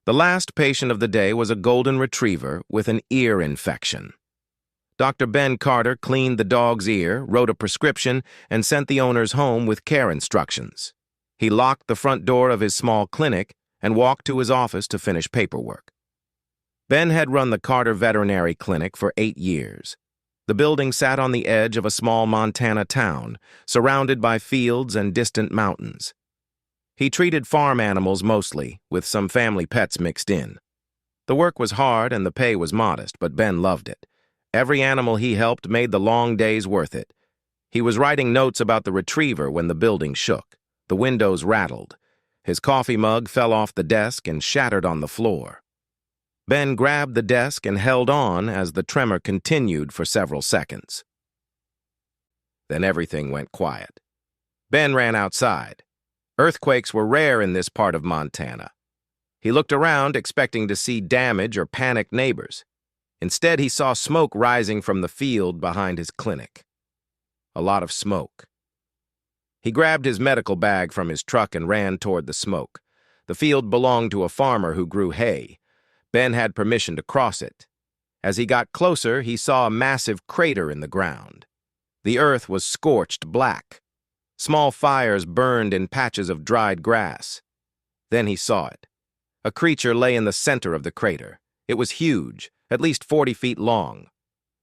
The last patient of the day was a golden retriever with an ear infection. Dr. Ben Carter cleaned the dog's ear, wrote a prescription, and sent the owners home with care instructions. He locked the front door of his small clinic and walked to his office to finish paperwork. Ben had run the Carter Veterinary Clinic for 8 years. The building sat on the edge of a small Montana town, surrounded by fields and distant mountains. He treated farm animals mostly, with some family pets mixed in. The work was hard and the pay was modest, but Ben loved it. Every animal he helped made the long days worth it. He was writing notes about the retriever when the building shook. The windows rattled. His coffee mug fell off the desk and shattered on the floor. Ben grabbed the desk and held on as the tremor continued for several seconds. Then everything went quiet. Ben ran outside. Earthquakes were rare in this part of Montana. He looked around, expecting to see damage or panicked neighbors. Instead, he saw smoke rising from the field behind his clinic. A lot of smoke. He grabbed his medical bag from his truck and ran toward the smoke. The field belonged to a farmer who grew hay. Ben had permission to cross it. As he got closer, he saw a massive crater in the ground. The earth was scorched black. Small fires burned in patches of dried grass. Then he saw it. A creature lay in the center of the crater. It was huge, at least 40 feet long.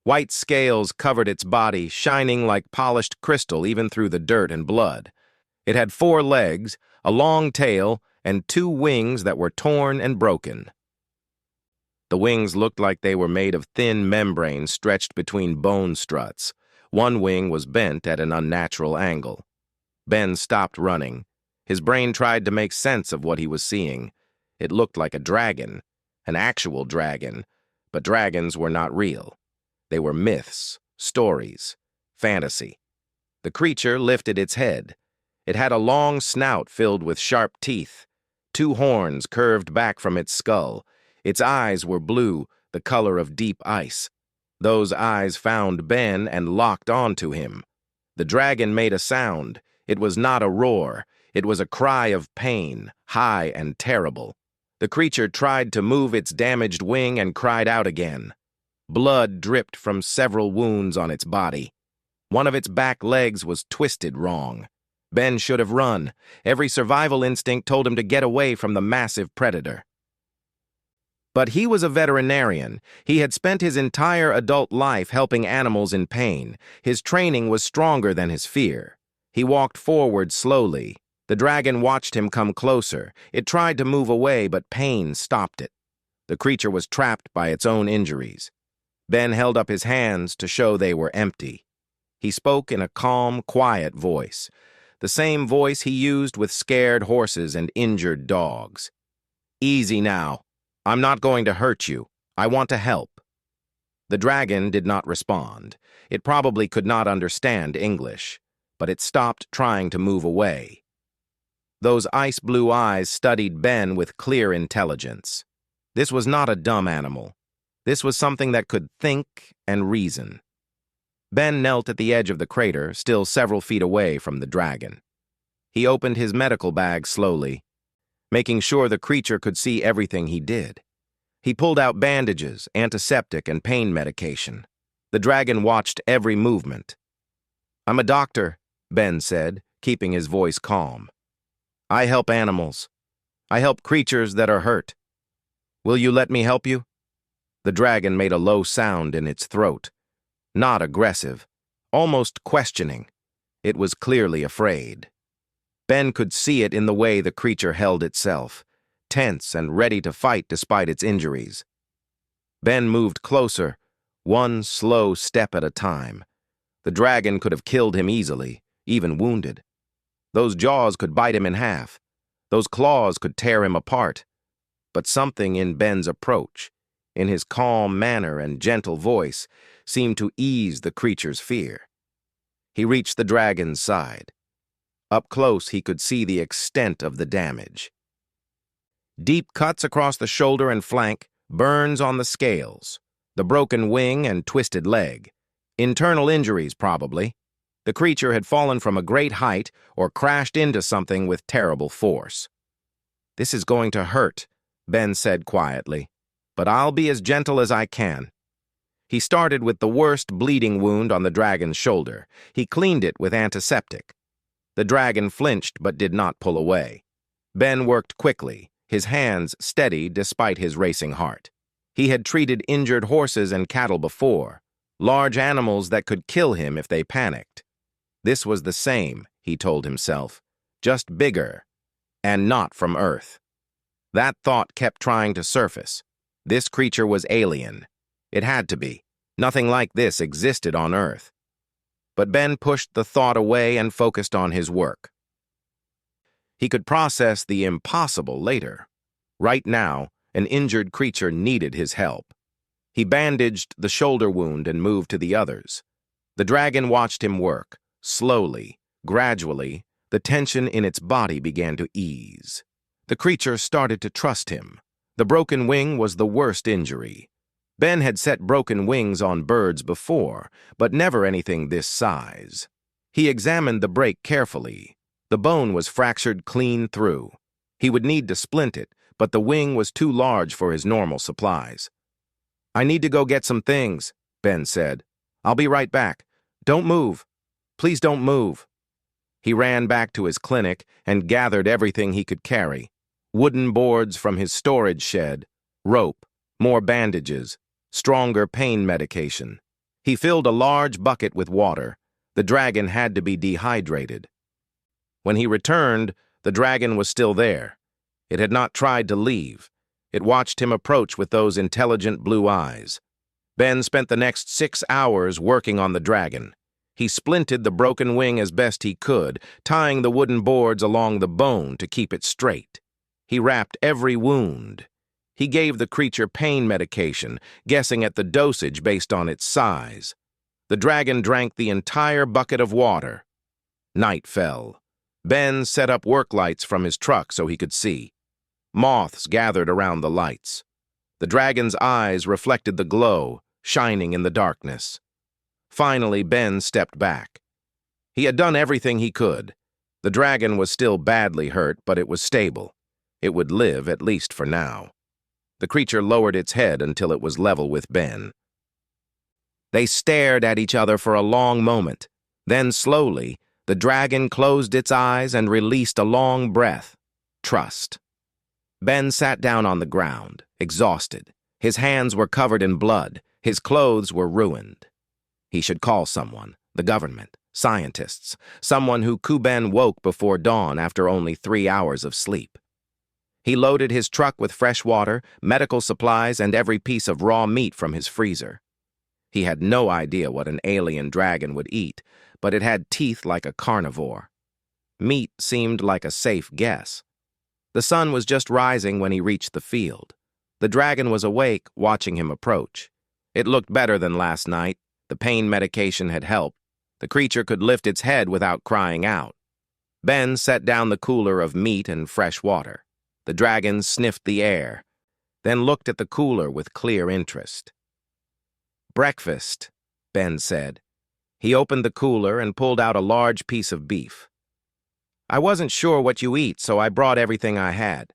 White scales covered its body, shining like polished crystal even through the dirt and blood. It had 4 legs, a long tail, and 2 wings that were torn and broken. The wings looked like they were made of thin membrane stretched between bone struts. One wing was bent at an unnatural angle. Ben stopped running. His brain tried to make sense of what he was seeing. It looked like a dragon, an actual dragon, but dragons were not real. They were myths, stories, fantasy. The creature lifted its head. It had a long snout filled with sharp teeth. 2 horns curved back from its skull. Its eyes were blue, the color of deep ice. Those eyes found Ben and locked onto him. The dragon made a sound. It was not a roar. It was a cry of pain, high and terrible. The creature tried to move its damaged wing and cried out again. Blood dripped from several wounds on its body. One of its back legs was twisted wrong. Ben should have run. Every survival instinct told him to get away from the massive predator. But he was a veterinarian. He had spent his entire adult life helping animals in pain. His training was stronger than his fear. He walked forward slowly. The dragon watched him come closer. It tried to move away, but pain stopped it. The creature was trapped by its own injuries. Ben held up his hands to show they were empty. He spoke in a calm, quiet voice, the same voice he used with scared horses and injured dogs. "Easy now. I'm not going to hurt you. I want to help." The dragon did not respond. It probably could not understand English, but it stopped trying to move away. Those ice-blue eyes studied Ben with clear intelligence. This was not a dumb animal. This was something that could think and reason. Ben knelt at the edge of the crater, still several feet away from the dragon. He opened his medical bag slowly, making sure the creature could see everything he did. He pulled out bandages, antiseptic, and pain medication. The dragon watched every movement. "I'm a doctor," Ben said, keeping his voice calm. "I help animals. I help creatures that are hurt. Will you let me help you?" The dragon made a low sound in its throat. Not aggressive, almost questioning. It was clearly afraid. Ben could see it in the way the creature held itself, tense and ready to fight despite its injuries. Ben moved closer, one slow step at a time. The dragon could have killed him easily, even wounded. Those jaws could bite him in half. Those claws could tear him apart. But something in Ben's approach, in his calm manner and gentle voice, seemed to ease the creature's fear. He reached the dragon's side. Up close, he could see the extent of the damage. Deep cuts across the shoulder and flank, burns on the scales, the broken wing and twisted leg. Internal injuries, probably. The creature had fallen from a great height or crashed into something with terrible force. "This is going to hurt," Ben said quietly, "but I'll be as gentle as I can." He started with the worst bleeding wound on the dragon's shoulder. He cleaned it with antiseptic. The dragon flinched but did not pull away. Ben worked quickly, his hands steady despite his racing heart. He had treated injured horses and cattle before, large animals that could kill him if they panicked. This was the same, he told himself, just bigger, and not from Earth. That thought kept trying to surface. This creature was alien. It had to be. Nothing like this existed on Earth. But Ben pushed the thought away and focused on his work. He could process the impossible later. Right now, an injured creature needed his help. He bandaged the shoulder wound and moved to the others. The dragon watched him work. Slowly, gradually, the tension in its body began to ease. The creature started to trust him. The broken wing was the worst injury. Ben had set broken wings on birds before, but never anything this size. He examined the break carefully. The bone was fractured clean through. He would need to splint it, but the wing was too large for his normal supplies. "I need to go get some things," Ben said. "I'll be right back. Don't move. Please don't move." He ran back to his clinic and gathered everything he could carry. Wooden boards from his storage shed, rope, more bandages, stronger pain medication. He filled a large bucket with water. The dragon had to be dehydrated. When he returned, the dragon was still there. It had not tried to leave. It watched him approach with those intelligent blue eyes. Ben spent the next 6 hours working on the dragon. He splinted the broken wing as best he could, tying the wooden boards along the bone to keep it straight. He wrapped every wound. He gave the creature pain medication, guessing at the dosage based on its size. The dragon drank the entire bucket of water. Night fell. Ben set up work lights from his truck so he could see. Moths gathered around the lights. The dragon's eyes reflected the glow, shining in the darkness. Finally, Ben stepped back. He had done everything he could. The dragon was still badly hurt, but it was stable. It would live, at least for now. The creature lowered its head until it was level with Ben. They stared at each other for a long moment. Then, slowly, the dragon closed its eyes and released a long breath. Trust. Ben sat down on the ground, exhausted. His hands were covered in blood. His clothes were ruined. He should call someone, the government, scientists, someone who Kuben woke before dawn after only 3 hours of sleep. He loaded his truck with fresh water, medical supplies, and every piece of raw meat from his freezer. He had no idea what an alien dragon would eat, but it had teeth like a carnivore. Meat seemed like a safe guess. The sun was just rising when he reached the field. The dragon was awake, watching him approach. It looked better than last night. The pain medication had helped. The creature could lift its head without crying out. Ben set down the cooler of meat and fresh water. The dragon sniffed the air, then looked at the cooler with clear interest. "Breakfast," Ben said. He opened the cooler and pulled out a large piece of beef. "I wasn't sure what you eat, so I brought everything I had."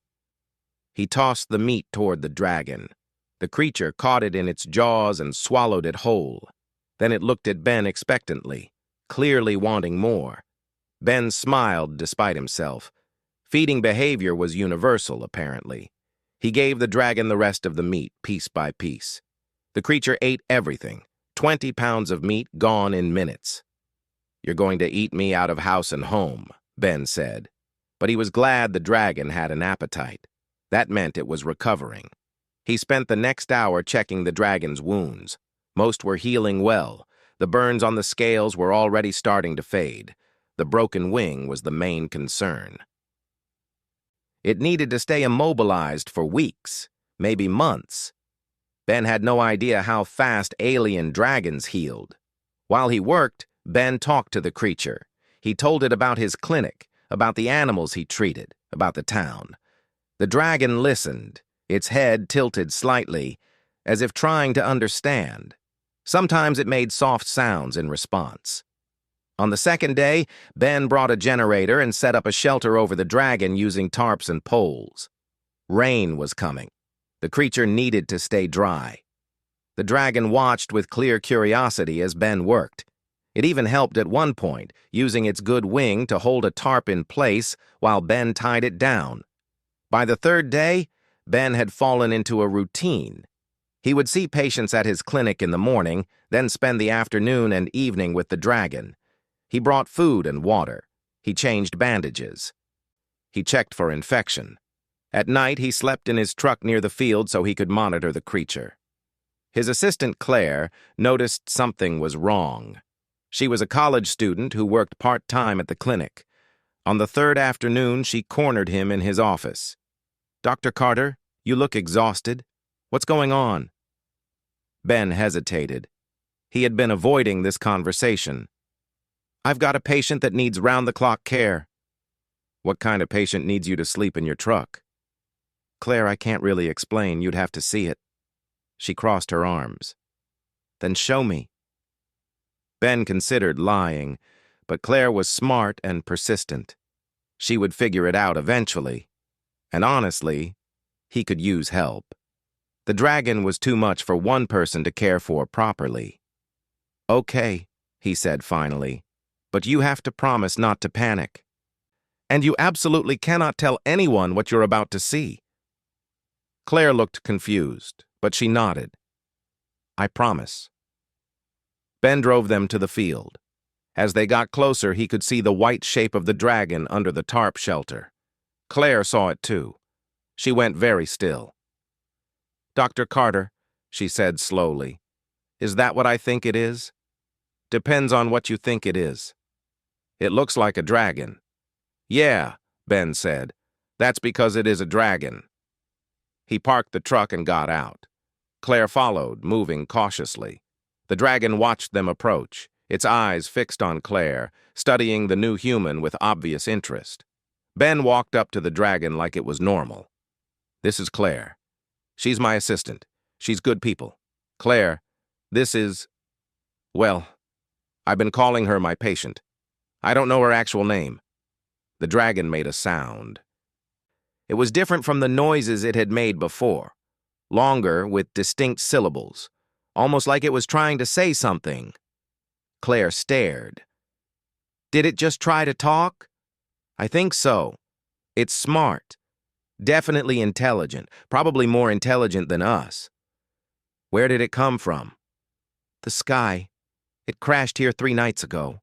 He tossed the meat toward the dragon. The creature caught it in its jaws and swallowed it whole. Then it looked at Ben expectantly, clearly wanting more. Ben smiled despite himself. Feeding behavior was universal, apparently. He gave the dragon the rest of the meat, piece by piece. The creature ate everything, 20 pounds of meat gone in minutes. "You're going to eat me out of house and home," Ben said. But he was glad the dragon had an appetite. That meant it was recovering. He spent the next hour checking the dragon's wounds. Most were healing well. The burns on the scales were already starting to fade. The broken wing was the main concern. It needed to stay immobilized for weeks, maybe months. Ben had no idea how fast alien dragons healed. While he worked, Ben talked to the creature. He told it about his clinic, about the animals he treated, about the town. The dragon listened, its head tilted slightly, as if trying to understand. Sometimes it made soft sounds in response. On the second day, Ben brought a generator and set up a shelter over the dragon using tarps and poles. Rain was coming. The creature needed to stay dry. The dragon watched with clear curiosity as Ben worked. It even helped at one point, using its good wing to hold a tarp in place while Ben tied it down. By the third day, Ben had fallen into a routine. He would see patients at his clinic in the morning, then spend the afternoon and evening with the dragon. He brought food and water. He changed bandages. He checked for infection. At night, he slept in his truck near the field so he could monitor the creature. His assistant, Claire, noticed something was wrong. She was a college student who worked part-time at the clinic. On the third afternoon, she cornered him in his office. "Dr. Carter, you look exhausted. What's going on?" Ben hesitated. He had been avoiding this conversation. "I've got a patient that needs round-the-clock care." "What kind of patient needs you to sleep in your truck?" "Claire, I can't really explain. You'd have to see it." She crossed her arms. "Then show me." Ben considered lying, but Claire was smart and persistent. She would figure it out eventually. And honestly, he could use help. The dragon was too much for one person to care for properly. "Okay," he said finally, "but you have to promise not to panic. And you absolutely cannot tell anyone what you're about to see." Claire looked confused, but she nodded. "I promise." Ben drove them to the field. As they got closer, he could see the white shape of the dragon under the tarp shelter. Claire saw it too. She went very still. "Dr. Carter," she said slowly, "is that what I think it is?" "Depends on what you think it is." "It looks like a dragon." "Yeah," Ben said. "That's because it is a dragon." He parked the truck and got out. Claire followed, moving cautiously. The dragon watched them approach, its eyes fixed on Claire, studying the new human with obvious interest. Ben walked up to the dragon like it was normal. "This is Claire. She's my assistant. She's good people. Claire, this is... well, I've been calling her my patient. I don't know her actual name." The dragon made a sound. It was different from the noises it had made before, longer with distinct syllables, almost like it was trying to say something. Claire stared. "Did it just try to talk?" "I think so. It's smart. Definitely intelligent, probably more intelligent than us." "Where did it come from?" "The sky. It crashed here 3 nights ago."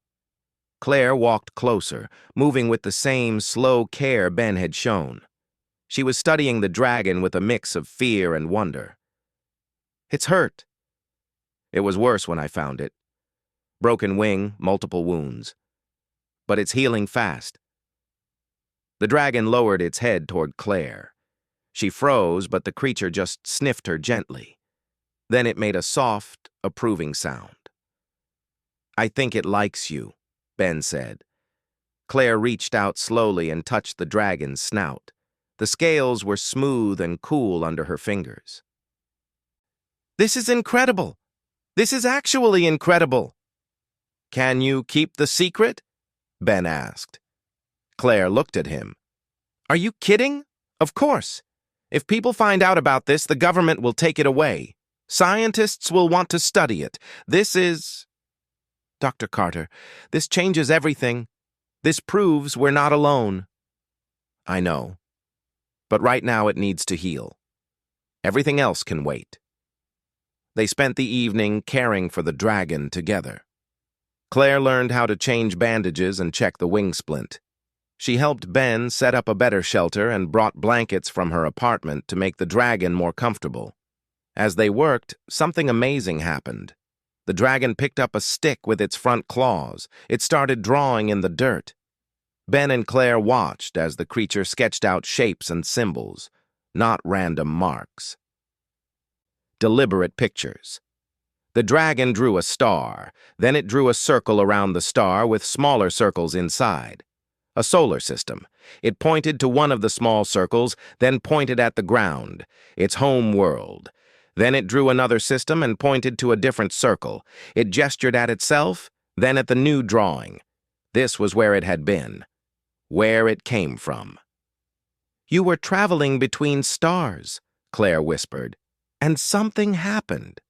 Claire walked closer, moving with the same slow care Ben had shown. She was studying the dragon with a mix of fear and wonder. "It's hurt." "It was worse when I found it. Broken wing, multiple wounds. But it's healing fast." The dragon lowered its head toward Claire. She froze, but the creature just sniffed her gently. Then it made a soft, approving sound. "I think it likes you," Ben said. Claire reached out slowly and touched the dragon's snout. The scales were smooth and cool under her fingers. "This is incredible. This is actually incredible." "Can you keep the secret?" Ben asked. Claire looked at him. "Are you kidding? Of course. If people find out about this, the government will take it away. Scientists will want to study it. This is... Dr. Carter, this changes everything. This proves we're not alone." "I know. But right now it needs to heal. Everything else can wait." They spent the evening caring for the dragon together. Claire learned how to change bandages and check the wing splint. She helped Ben set up a better shelter and brought blankets from her apartment to make the dragon more comfortable. As they worked, something amazing happened. The dragon picked up a stick with its front claws. It started drawing in the dirt. Ben and Claire watched as the creature sketched out shapes and symbols, not random marks. Deliberate pictures. The dragon drew a star, then it drew a circle around the star with smaller circles inside. A solar system. It pointed to one of the small circles, then pointed at the ground, its home world. Then it drew another system and pointed to a different circle. It gestured at itself, then at the new drawing. This was where it had been, where it came from. You were traveling between stars, Claire whispered, and something happened.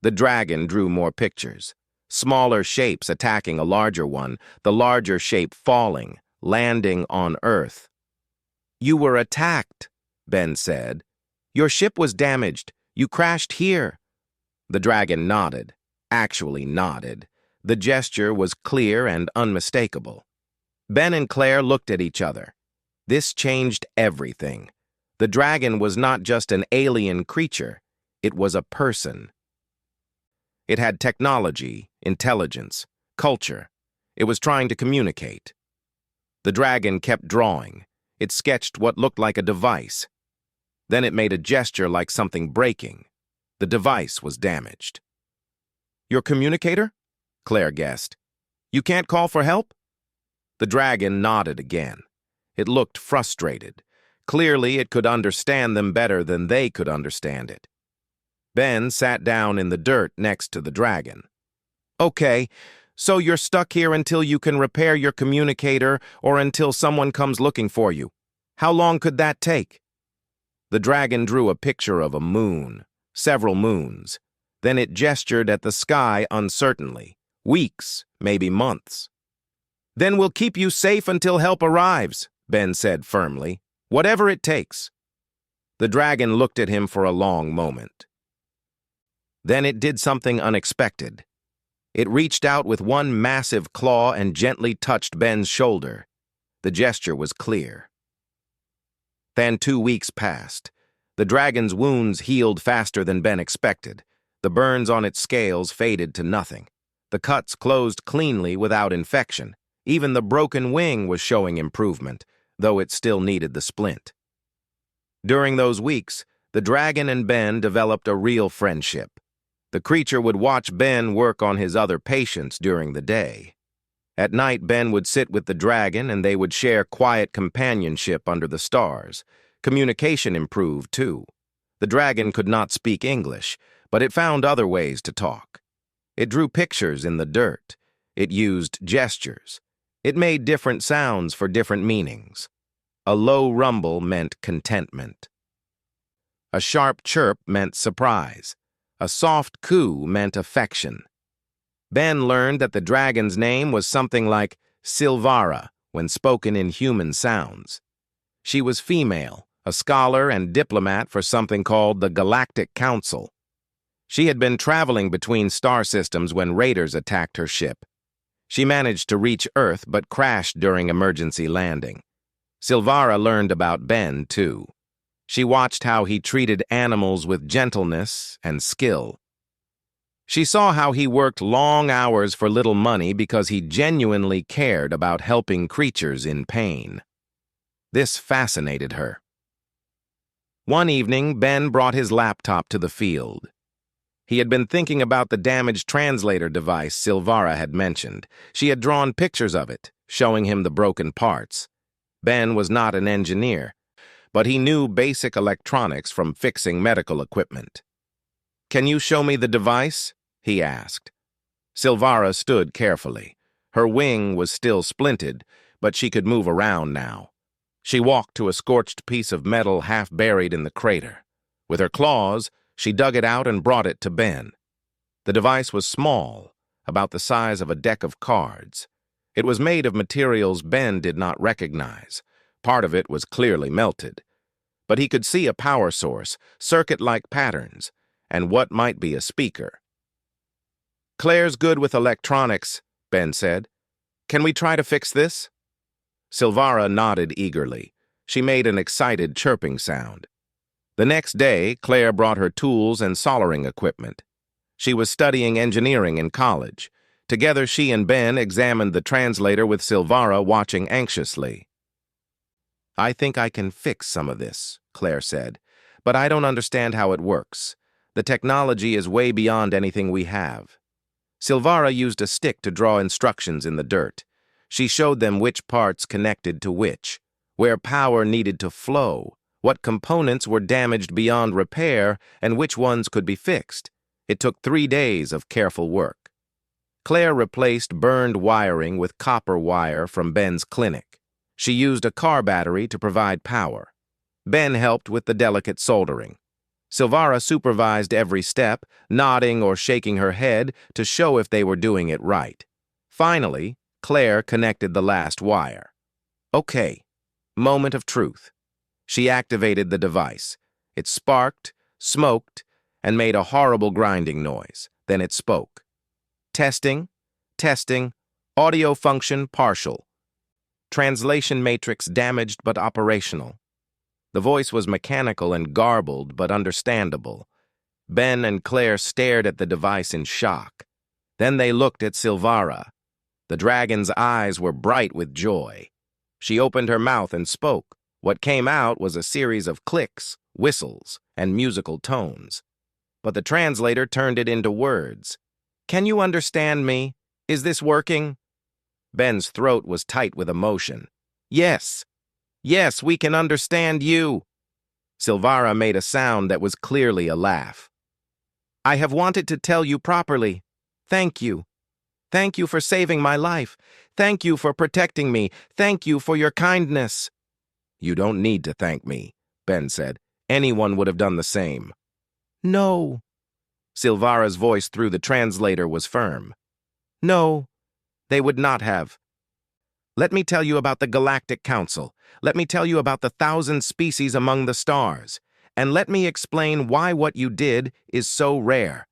The dragon drew more pictures. Smaller shapes attacking a larger one, the larger shape falling, landing on Earth. You were attacked, Ben said. Your ship was damaged. You crashed here. The dragon nodded, actually nodded. The gesture was clear and unmistakable. Ben and Claire looked at each other. This changed everything. The dragon was not just an alien creature. It was a person. It had technology, intelligence, culture. It was trying to communicate. The dragon kept drawing. It sketched what looked like a device. Then it made a gesture like something breaking. The device was damaged. Your communicator? Claire guessed. You can't call for help? The dragon nodded again. It looked frustrated. Clearly, it could understand them better than they could understand it. Ben sat down in the dirt next to the dragon. Okay, so you're stuck here until you can repair your communicator or until someone comes looking for you. How long could that take? The dragon drew a picture of a moon, several moons. Then it gestured at the sky uncertainly. Weeks, maybe months. Then we'll keep you safe until help arrives, Ben said firmly. Whatever it takes. The dragon looked at him for a long moment. Then it did something unexpected. It reached out with one massive claw and gently touched Ben's shoulder. The gesture was clear. Then 2 weeks passed. The dragon's wounds healed faster than Ben expected. The burns on its scales faded to nothing. The cuts closed cleanly without infection. Even the broken wing was showing improvement, though it still needed the splint. During those weeks, the dragon and Ben developed a real friendship. The creature would watch Ben work on his other patients during the day. At night, Ben would sit with the dragon and they would share quiet companionship under the stars. Communication improved, too. The dragon could not speak English, but it found other ways to talk. It drew pictures in the dirt. It used gestures. It made different sounds for different meanings. A low rumble meant contentment. A sharp chirp meant surprise. A soft coo meant affection. Ben learned that the dragon's name was something like Silvara when spoken in human sounds. She was female, a scholar and diplomat for something called the Galactic Council. She had been traveling between star systems when raiders attacked her ship. She managed to reach Earth but crashed during emergency landing. Silvara learned about Ben, too. She watched how he treated animals with gentleness and skill. She saw how he worked long hours for little money because he genuinely cared about helping creatures in pain. This fascinated her. One evening, Ben brought his laptop to the field. He had been thinking about the damaged translator device Silvara had mentioned. She had drawn pictures of it, showing him the broken parts. Ben was not an engineer, but he knew basic electronics from fixing medical equipment. "Can you show me the device?" he asked. Silvara stood carefully. Her wing was still splinted, but she could move around now. She walked to a scorched piece of metal half buried in the crater. With her claws, she dug it out and brought it to Ben. The device was small, about the size of a deck of cards. It was made of materials Ben did not recognize. Part of it was clearly melted. But he could see a power source, circuit-like patterns, and what might be a speaker. "Claire's good with electronics," Ben said. "Can we try to fix this?" Silvara nodded eagerly. She made an excited chirping sound. The next day, Claire brought her tools and soldering equipment. She was studying engineering in college. Together, she and Ben examined the translator with Silvara watching anxiously. "I think I can fix some of this," Claire said, "but I don't understand how it works. The technology is way beyond anything we have." Silvara used a stick to draw instructions in the dirt. She showed them which parts connected to which, where power needed to flow, what components were damaged beyond repair, and which ones could be fixed. It took 3 days of careful work. Claire replaced burned wiring with copper wire from Ben's clinic. She used a car battery to provide power. Ben helped with the delicate soldering. Silvara supervised every step, nodding or shaking her head to show if they were doing it right. Finally, Claire connected the last wire. Okay, moment of truth. She activated the device. It sparked, smoked, and made a horrible grinding noise. Then it spoke. Testing, testing, audio function partial. Translation matrix damaged but operational. The voice was mechanical and garbled but understandable. Ben and Claire stared at the device in shock. Then they looked at Silvara. The dragon's eyes were bright with joy. She opened her mouth and spoke. What came out was a series of clicks, whistles, and musical tones. But the translator turned it into words. Can you understand me? Is this working? Ben's throat was tight with emotion. Yes. Yes, we can understand you. Silvara made a sound that was clearly a laugh. I have wanted to tell you properly. Thank you. Thank you for saving my life. Thank you for protecting me. Thank you for your kindness. You don't need to thank me, Ben said. Anyone would have done the same. No. Silvara's voice through the translator was firm. No, they would not have. Let me tell you about the Galactic Council. Let me tell you about the 1,000 species among the stars. And let me explain why what you did is so rare.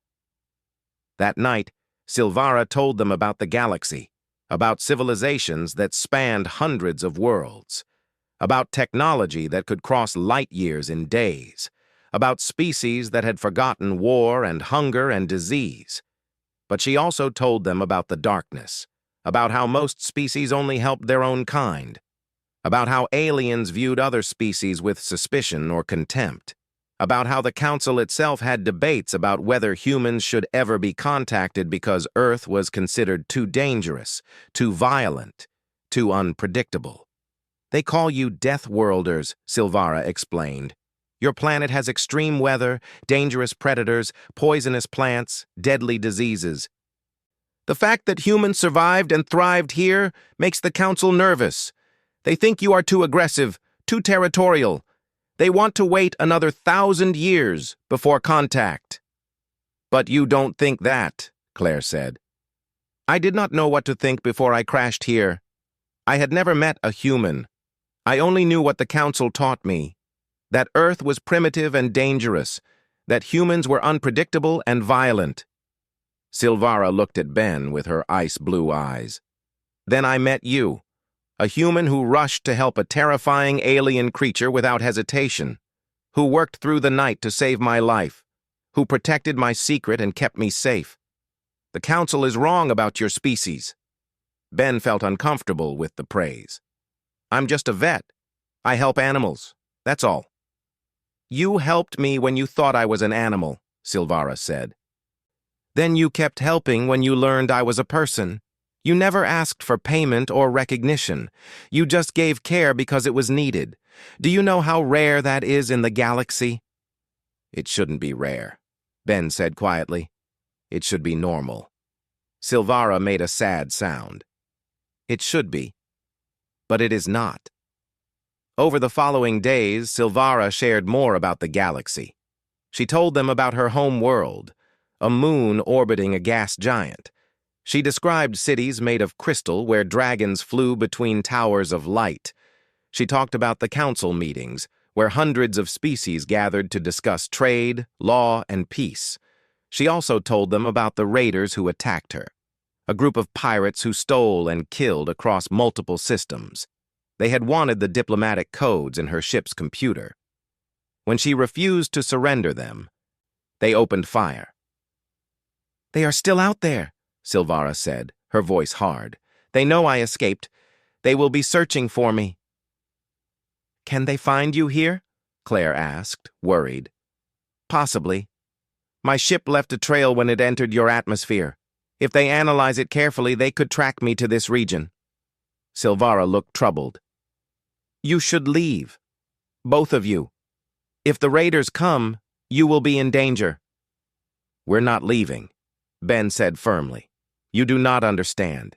That night, Silvara told them about the galaxy, about civilizations that spanned hundreds of worlds, about technology that could cross light years in days, about species that had forgotten war and hunger and disease. But she also told them about the darkness, about how most species only helped their own kind, about how aliens viewed other species with suspicion or contempt, about how the Council itself had debates about whether humans should ever be contacted because Earth was considered too dangerous, too violent, too unpredictable. They call you Death Worlders, Silvara explained. Your planet has extreme weather, dangerous predators, poisonous plants, deadly diseases. The fact that humans survived and thrived here makes the Council nervous. They think you are too aggressive, too territorial. They want to wait another 1,000 years before contact. But you don't think that, Claire said. I did not know what to think before I crashed here. I had never met a human. I only knew what the Council taught me. That Earth was primitive and dangerous. That humans were unpredictable and violent. Silvara looked at Ben with her ice-blue eyes. Then I met you, a human who rushed to help a terrifying alien creature without hesitation, who worked through the night to save my life, who protected my secret and kept me safe. The Council is wrong about your species. Ben felt uncomfortable with the praise. I'm just a vet. I help animals. That's all. You helped me when you thought I was an animal, Silvara said. Then you kept helping when you learned I was a person. You never asked for payment or recognition. You just gave care because it was needed. Do you know how rare that is in the galaxy? It shouldn't be rare, Ben said quietly. It should be normal. Silvara made a sad sound. It should be, but it is not. Over the following days, Silvara shared more about the galaxy. She told them about her home world, a moon orbiting a gas giant. She described cities made of crystal where dragons flew between towers of light. She talked about the council meetings, where hundreds of species gathered to discuss trade, law, and peace. She also told them about the raiders who attacked her, a group of pirates who stole and killed across multiple systems. They had wanted the diplomatic codes in her ship's computer. When she refused to surrender them, they opened fire. They are still out there, Silvara said, her voice hard. They know I escaped. They will be searching for me. Can they find you here? Claire asked, worried. Possibly. My ship left a trail when it entered your atmosphere. If they analyze it carefully, they could track me to this region. Silvara looked troubled. You should leave. Both of you. If the raiders come, you will be in danger. We're not leaving, Ben said firmly. You do not understand.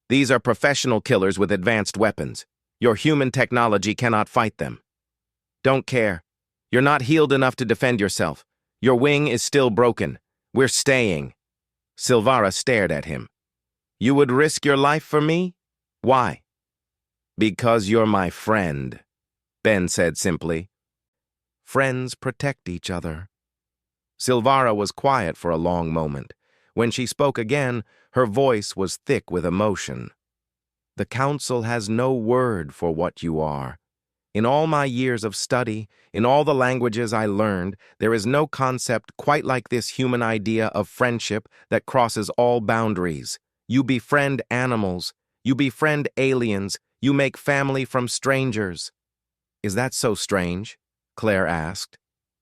These are professional killers with advanced weapons. Your human technology cannot fight them. Don't care. You're not healed enough to defend yourself. Your wing is still broken. We're staying. Silvara stared at him. You would risk your life for me? Why? Because you're my friend, Ben said simply. Friends protect each other. Silvara was quiet for a long moment. When she spoke again, her voice was thick with emotion. The Council has no word for what you are. In all my years of study, in all the languages I learned, there is no concept quite like this human idea of friendship that crosses all boundaries. You befriend animals. You befriend aliens. You make family from strangers. Is that so strange? Claire asked.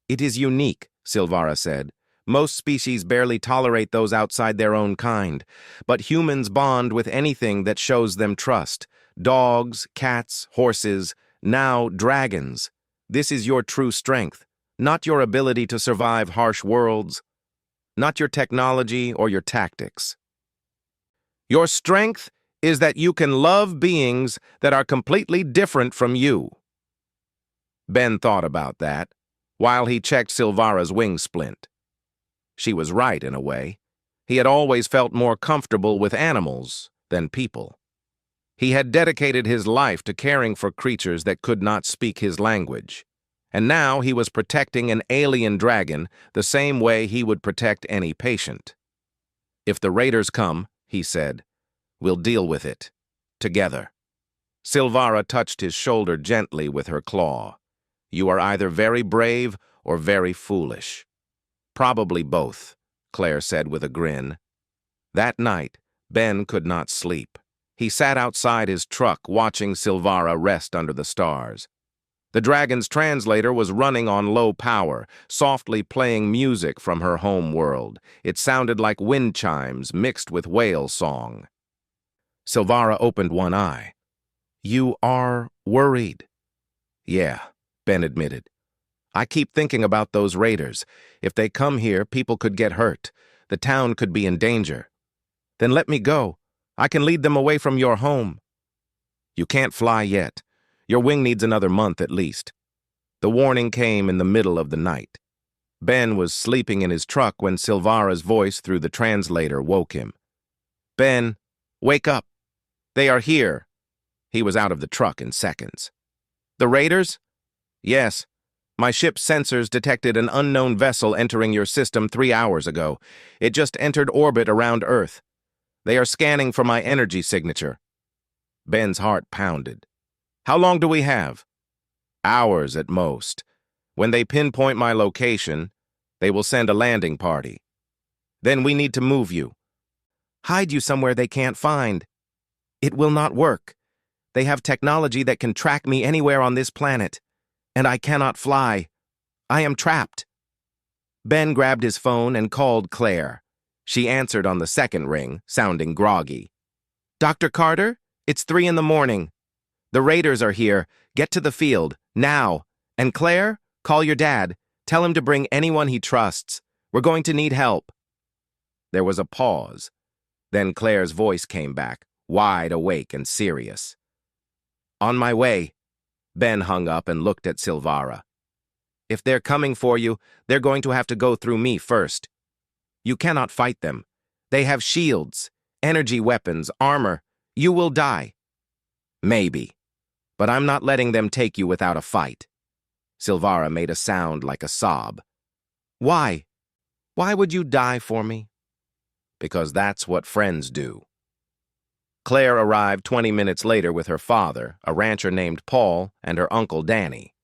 It is unique, Silvara said. Most species barely tolerate those outside their own kind, but humans bond with anything that shows them trust. Dogs, cats, horses, now dragons. This is your true strength, not your ability to survive harsh worlds, not your technology or your tactics. Your strength is that you can love beings that are completely different from you. Ben thought about that, while he checked Silvara's wing splint. She was right in a way. He had always felt more comfortable with animals than people. He had dedicated his life to caring for creatures that could not speak his language. And now he was protecting an alien dragon the same way he would protect any patient. If the raiders come, he said, we'll deal with it. Together. Silvara touched his shoulder gently with her claw. You are either very brave or very foolish. Probably both, Claire said with a grin. That night, Ben could not sleep. He sat outside his truck watching Silvara rest under the stars. The dragon's translator was running on low power, softly playing music from her home world. It sounded like wind chimes mixed with whale song. Silvara opened one eye. You are worried? Yeah, Ben admitted. I keep thinking about those raiders. If they come here, people could get hurt. The town could be in danger. Then let me go. I can lead them away from your home. You can't fly yet. Your wing needs another month at least. The warning came in the middle of the night. Ben was sleeping in his truck when Silvara's voice through the translator woke him. Ben, wake up. They are here. He was out of the truck in seconds. The raiders? Yes. My ship's sensors detected an unknown vessel entering your system 3 hours ago. It just entered orbit around Earth. They are scanning for my energy signature. Ben's heart pounded. How long do we have? Hours at most. When they pinpoint my location, they will send a landing party. Then we need to move you. Hide you somewhere they can't find. It will not work. They have technology that can track me anywhere on this planet. And I cannot fly. I am trapped. Ben grabbed his phone and called Claire. She answered on the second ring, sounding groggy. Dr. Carter, it's 3 in the morning. The raiders are here. Get to the field, now. And Claire, call your dad. Tell him to bring anyone he trusts. We're going to need help. There was a pause. Then Claire's voice came back, wide awake and serious. On my way. Ben hung up and looked at Silvara. If they're coming for you, they're going to have to go through me first. You cannot fight them. They have shields, energy weapons, armor. You will die. Maybe. But I'm not letting them take you without a fight. Silvara made a sound like a sob. Why? Why would you die for me? Because that's what friends do. Claire arrived 20 minutes later with her father, a rancher named Paul, and her uncle Danny.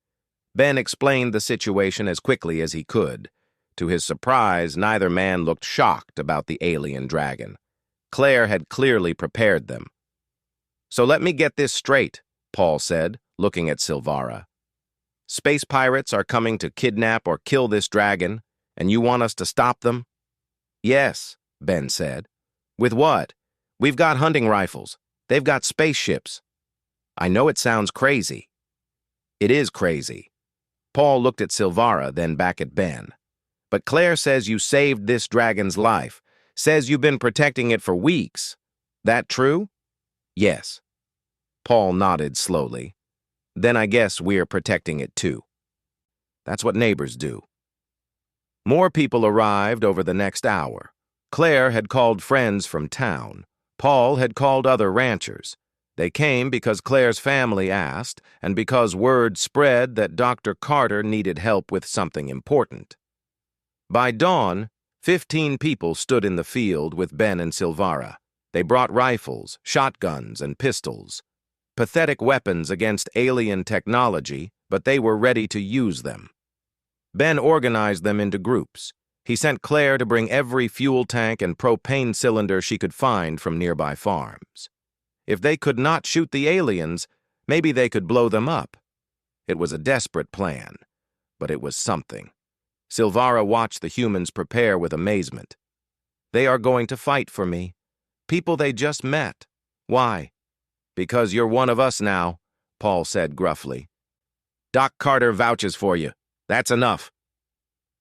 Ben explained the situation as quickly as he could. To his surprise, neither man looked shocked about the alien dragon. Claire had clearly prepared them. So let me get this straight, Paul said, looking at Silvara. Space pirates are coming to kidnap or kill this dragon, and you want us to stop them? Yes, Ben said. With what? We've got hunting rifles. They've got spaceships. I know it sounds crazy. It is crazy. Paul looked at Silvara, then back at Ben. But Claire says you saved this dragon's life. Says you've been protecting it for weeks. That true? Yes. Paul nodded slowly. Then I guess we're protecting it too. That's what neighbors do. More people arrived over the next hour. Claire had called friends from town. Paul had called other ranchers. They came because Claire's family asked, and because word spread that Dr. Carter needed help with something important. By dawn, 15 people stood in the field with Ben and Silvara. They brought rifles, shotguns, and pistols. Pathetic weapons against alien technology, but they were ready to use them. Ben organized them into groups. He sent Claire to bring every fuel tank and propane cylinder she could find from nearby farms. If they could not shoot the aliens, maybe they could blow them up. It was a desperate plan, but it was something. Silvara watched the humans prepare with amazement. They are going to fight for me. People they just met. Why? Because you're one of us now, Paul said gruffly. Doc Carter vouches for you. That's enough.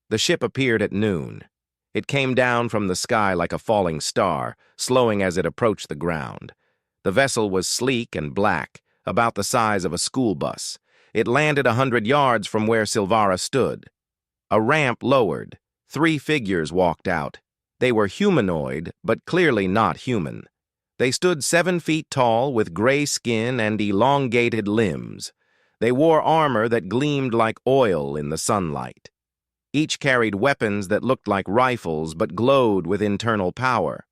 The ship appeared at noon. It came down from the sky like a falling star, slowing as it approached the ground. The vessel was sleek and black, about the size of a school bus. It landed 100 yards from where Silvara stood. A ramp lowered. 3 figures walked out. They were humanoid, but clearly not human. They stood 7 feet tall with gray skin and elongated limbs. They wore armor that gleamed like oil in the sunlight. Each carried weapons that looked like rifles but glowed with internal power.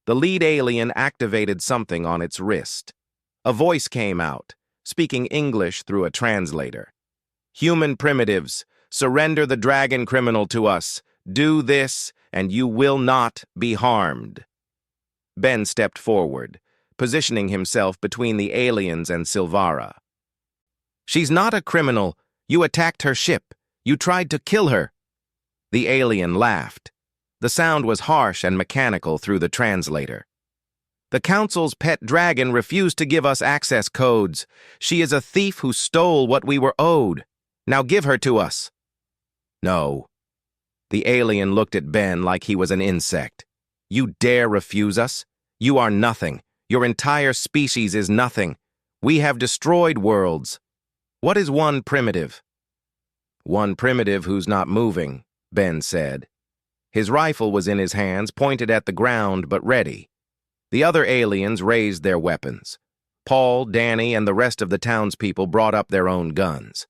The lead alien activated something on its wrist. A voice came out, speaking English through a translator. Human primitives, surrender the dragon criminal to us. Do this, and you will not be harmed. Ben stepped forward, positioning himself between the aliens and Silvara. She's not a criminal. You attacked her ship. You tried to kill her. The alien laughed. The sound was harsh and mechanical through the translator. The Council's pet dragon refused to give us access codes. She is a thief who stole what we were owed. Now give her to us. No. The alien looked at Ben like he was an insect. You dare refuse us? You are nothing. Your entire species is nothing. We have destroyed worlds. What is one primitive? One primitive who's not moving, Ben said. His rifle was in his hands, pointed at the ground, but ready. The other aliens raised their weapons. Paul, Danny, and the rest of the townspeople brought up their own guns.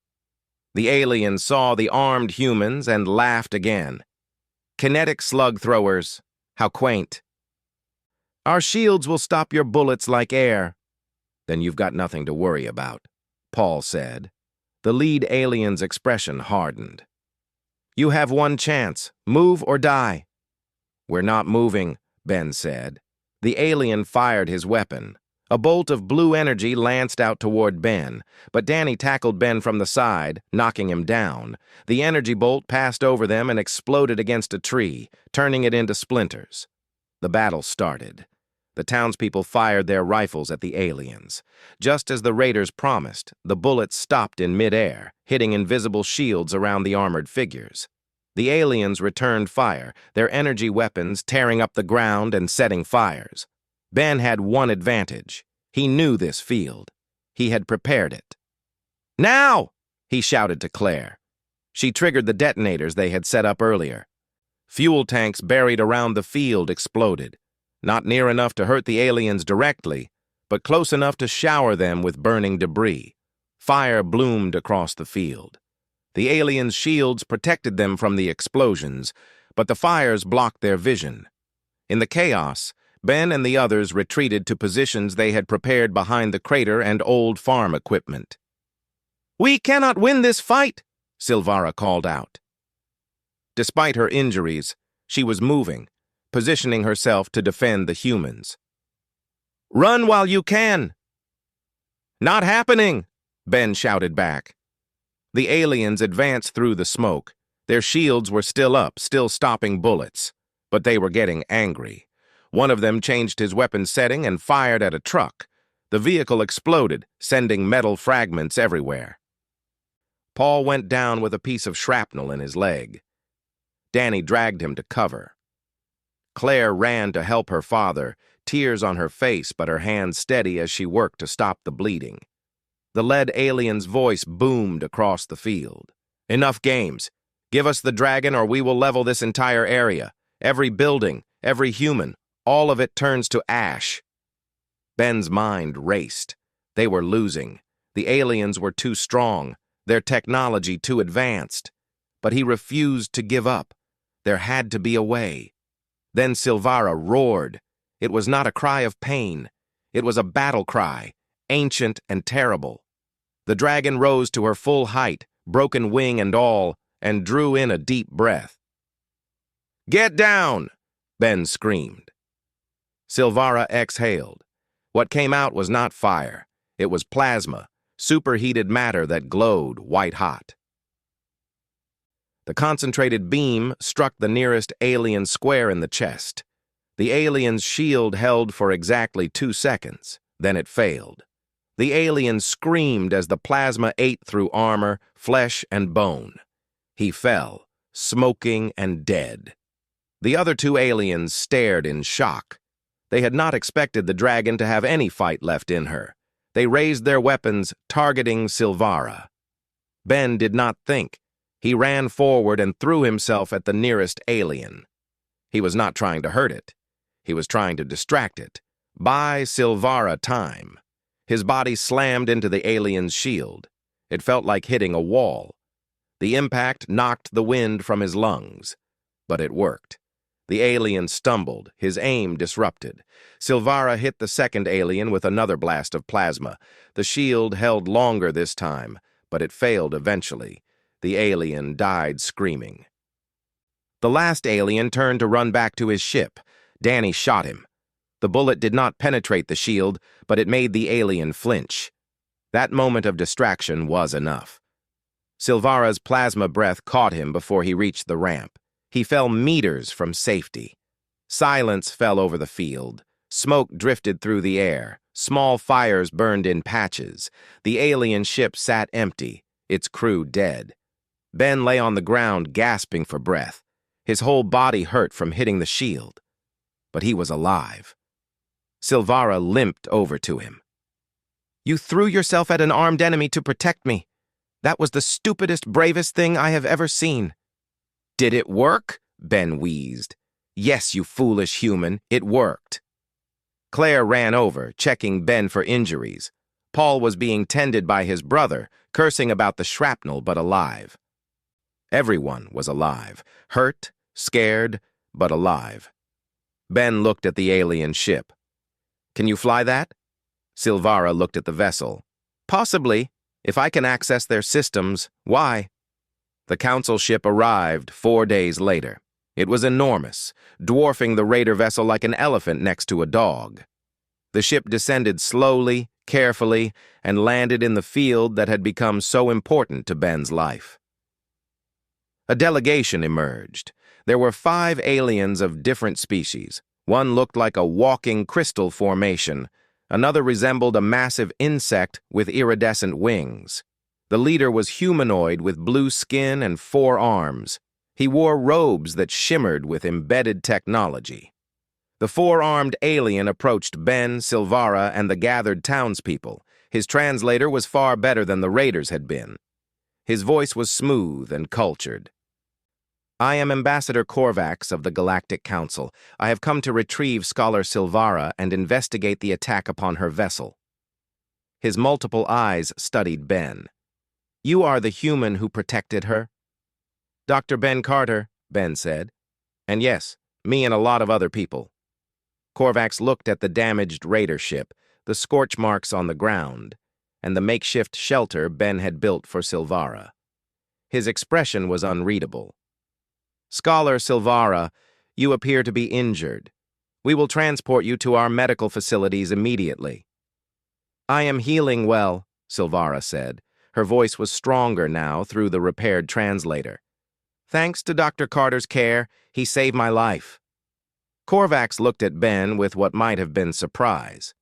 The aliens saw the armed humans and laughed again. Kinetic slug throwers. How quaint. Our shields will stop your bullets like air. Then you've got nothing to worry about, Paul said. The lead alien's expression hardened. You have one chance. Move or die. We're not moving, Ben said. The alien fired his weapon. A bolt of blue energy lanced out toward Ben, but Danny tackled Ben from the side, knocking him down. The energy bolt passed over them and exploded against a tree, turning it into splinters. The battle started. The townspeople fired their rifles at the aliens. Just as the raiders promised, the bullets stopped in midair, hitting invisible shields around the armored figures. The aliens returned fire, their energy weapons tearing up the ground and setting fires. Ben had one advantage. He knew this field. He had prepared it. Now! He shouted to Claire. She triggered the detonators they had set up earlier. Fuel tanks buried around the field exploded. Not near enough to hurt the aliens directly, but close enough to shower them with burning debris. Fire bloomed across the field. The aliens' shields protected them from the explosions, but the fires blocked their vision. In the chaos, Ben and the others retreated to positions they had prepared behind the crater and old farm equipment. We cannot win this fight, Silvara called out. Despite her injuries, she was moving, positioning herself to defend the humans. Run while you can! Not happening, Ben shouted back. The aliens advanced through the smoke. Their shields were still up, still stopping bullets, but they were getting angry. One of them changed his weapon setting and fired at a truck. The vehicle exploded, sending metal fragments everywhere. Paul went down with a piece of shrapnel in his leg. Danny dragged him to cover. Claire ran to help her father, tears on her face but her hands steady as she worked to stop the bleeding. The lead alien's voice boomed across the field. Enough games. Give us the dragon or we will level this entire area. Every building, every human, all of it turns to ash. Ben's mind raced. They were losing. The aliens were too strong, their technology too advanced. But he refused to give up. There had to be a way. Then Silvara roared. It was not a cry of pain. It was a battle cry, ancient and terrible. The dragon rose to her full height, broken wing and all, and drew in a deep breath. "Get down!" Ben screamed. Silvara exhaled. What came out was not fire. It was plasma, superheated matter that glowed white-hot. The concentrated beam struck the nearest alien square in the chest. The alien's shield held for exactly 2 seconds. Then it failed. The alien screamed as the plasma ate through armor, flesh, and bone. He fell, smoking and dead. The other 2 aliens stared in shock. They had not expected the dragon to have any fight left in her. They raised their weapons, targeting Silvara. Ben did not think. He ran forward and threw himself at the nearest alien. He was not trying to hurt it. He was trying to distract it. Buy Silvara time. His body slammed into the alien's shield. It felt like hitting a wall. The impact knocked the wind from his lungs. But it worked. The alien stumbled, his aim disrupted. Silvara hit the second alien with another blast of plasma. The shield held longer this time, but it failed eventually. The alien died screaming. The last alien turned to run back to his ship. Danny shot him. The bullet did not penetrate the shield, but it made the alien flinch. That moment of distraction was enough. Silvara's plasma breath caught him before he reached the ramp. He fell meters from safety. Silence fell over the field. Smoke drifted through the air. Small fires burned in patches. The alien ship sat empty, its crew dead. Ben lay on the ground, gasping for breath. His whole body hurt from hitting the shield. But he was alive. Silvara limped over to him. "You threw yourself at an armed enemy to protect me. That was the stupidest, bravest thing I have ever seen." "Did it work?" Ben wheezed. "Yes, you foolish human, it worked." Claire ran over, checking Ben for injuries. Paul was being tended by his brother, cursing about the shrapnel, but alive. Everyone was alive, hurt, scared, but alive. Ben looked at the alien ship. "Can you fly that?" Silvara looked at the vessel. "Possibly. If I can access their systems, why?" The council ship arrived 4 days later. It was enormous, dwarfing the raider vessel like an elephant next to a dog. The ship descended slowly, carefully, and landed in the field that had become so important to Ben's life. A delegation emerged. There were 5 aliens of different species. One looked like a walking crystal formation. Another resembled a massive insect with iridescent wings. The leader was humanoid with blue skin and 4 arms. He wore robes that shimmered with embedded technology. The 4-armed alien approached Ben, Silvara, and the gathered townspeople. His translator was far better than the raiders had been. His voice was smooth and cultured. "I am Ambassador Korvax of the Galactic Council. I have come to retrieve Scholar Silvara and investigate the attack upon her vessel." His multiple eyes studied Ben. "You are the human who protected her?" "Dr. Ben Carter," Ben said. "And yes, me and a lot of other people." Korvax looked at the damaged raider ship, the scorch marks on the ground, and the makeshift shelter Ben had built for Silvara. His expression was unreadable. "Scholar Silvara, you appear to be injured. We will transport you to our medical facilities immediately." "I am healing well," Silvara said. Her voice was stronger now through the repaired translator. "Thanks to Dr. Carter's care, he saved my life." Korvax looked at Ben with what might have been surprise.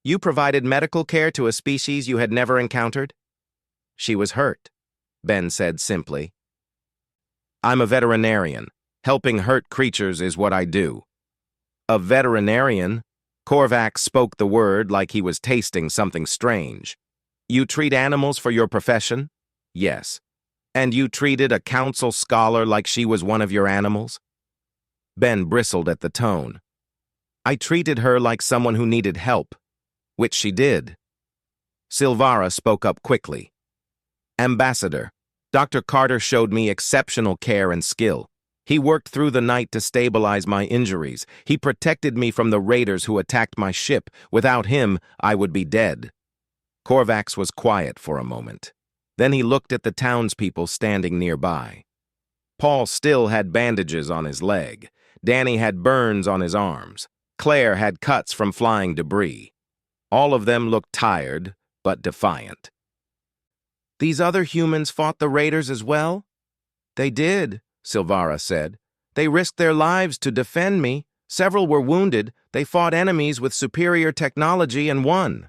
"You provided medical care to a species you had never encountered?" "She was hurt," Ben said simply. "I'm a veterinarian. Helping hurt creatures is what I do." "A veterinarian?" Korvax spoke the word like he was tasting something strange. "You treat animals for your profession?" "Yes." And you treated a council scholar like she was one of your animals? Ben bristled at the tone. I treated her like someone who needed help, which she did. Silvara spoke up quickly. Ambassador, Dr. Carter showed me exceptional care and skill. He worked through the night to stabilize my injuries. He protected me from the raiders who attacked my ship. Without him, I would be dead. Korvax was quiet for a moment. Then he looked at the townspeople standing nearby. Paul still had bandages on his leg. Danny had burns on his arms. Claire had cuts from flying debris. All of them looked tired, but defiant. These other humans fought the raiders as well? They did, Silvara said. They risked their lives to defend me. Several were wounded. They fought enemies with superior technology and won.